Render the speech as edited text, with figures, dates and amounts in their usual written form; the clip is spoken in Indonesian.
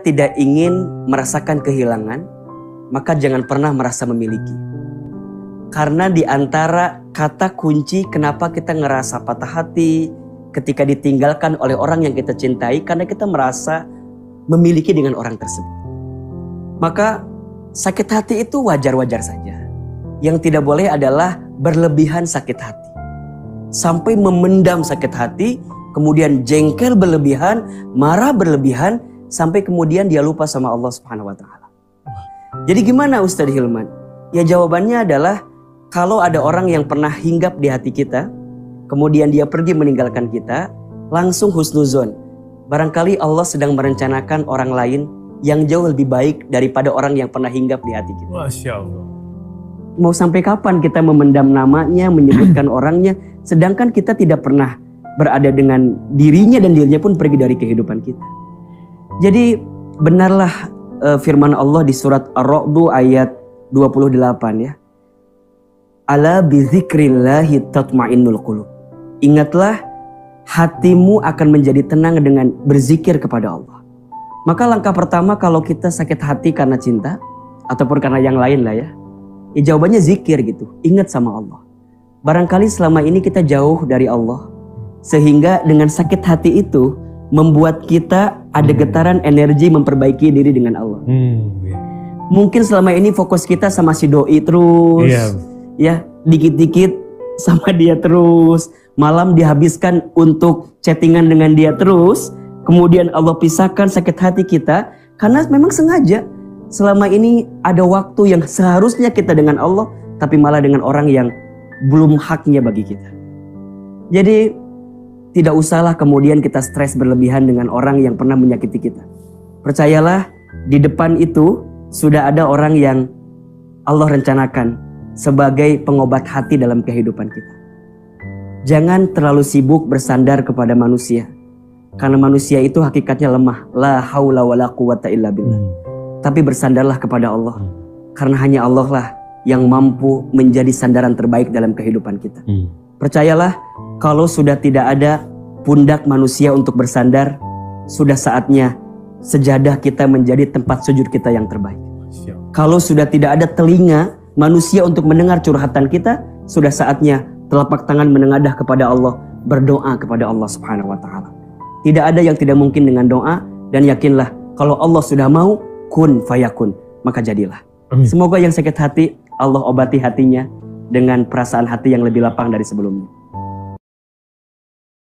tidak ingin merasakan kehilangan, maka jangan pernah merasa memiliki. Karena di antara kata kunci kenapa kita ngerasa patah hati ketika ditinggalkan oleh orang yang kita cintai, karena kita merasa memiliki dengan orang tersebut. Maka sakit hati itu wajar-wajar saja. Yang tidak boleh adalah berlebihan sakit hati. Sampai memendam sakit hati, kemudian jengkel berlebihan, marah berlebihan, sampai kemudian dia lupa sama Allah Subhanahu wa Ta'ala. Jadi gimana Ustadz Hilman? Ya jawabannya adalah kalau ada orang yang pernah hinggap di hati kita, kemudian dia pergi meninggalkan kita, langsung husnuzon. Barangkali Allah sedang merencanakan orang lain yang jauh lebih baik daripada orang yang pernah hinggap di hati kita. Masya Allah. Mau sampai kapan kita memendam namanya, menyebutkan orangnya, sedangkan kita tidak pernah berada dengan dirinya dan dirinya pun pergi dari kehidupan kita. Jadi benarlah firman Allah di surat Ar-Ra'd ayat 28 ya. Ala bizikrillahi tatma'innul qulub. Ingatlah, hatimu akan menjadi tenang dengan berzikir kepada Allah. Maka langkah pertama kalau kita sakit hati karena cinta ataupun karena yang lain lah ya, jawabannya zikir gitu. Ingat sama Allah. Barangkali selama ini kita jauh dari Allah, sehingga dengan sakit hati itu membuat kita ada getaran energi memperbaiki diri dengan Allah. Mungkin selama ini fokus kita sama si doi terus, ya dikit-dikit sama dia terus, malam dihabiskan untuk chattingan dengan dia terus. Kemudian Allah pisahkan sakit hati kita karena memang sengaja selama ini ada waktu yang seharusnya kita dengan Allah, tapi malah dengan orang yang belum haknya bagi kita. Jadi tidak usahlah kemudian kita stres berlebihan dengan orang yang pernah menyakiti kita. Percayalah, di depan itu sudah ada orang yang Allah rencanakan sebagai pengobat hati dalam kehidupan kita. Jangan terlalu sibuk bersandar kepada manusia. Karena manusia itu hakikatnya lemah. La haula wa la quwata illa billah. Tapi bersandarlah kepada Allah. Karena hanya Allah lah yang mampu menjadi sandaran terbaik dalam kehidupan kita. Percayalah, kalau sudah tidak ada pundak manusia untuk bersandar, sudah saatnya sejadah kita menjadi tempat sujud kita yang terbaik. Kalau sudah tidak ada telinga manusia untuk mendengar curhatan kita, sudah saatnya telapak tangan menengadah kepada Allah, berdoa kepada Allah Subhanahu wa Ta'ala. Tidak ada yang tidak mungkin dengan doa, dan yakinlah kalau Allah sudah mau, kun fayakun, maka jadilah. Semoga yang sakit hati Allah obati hatinya dengan perasaan hati yang lebih lapang dari sebelumnya.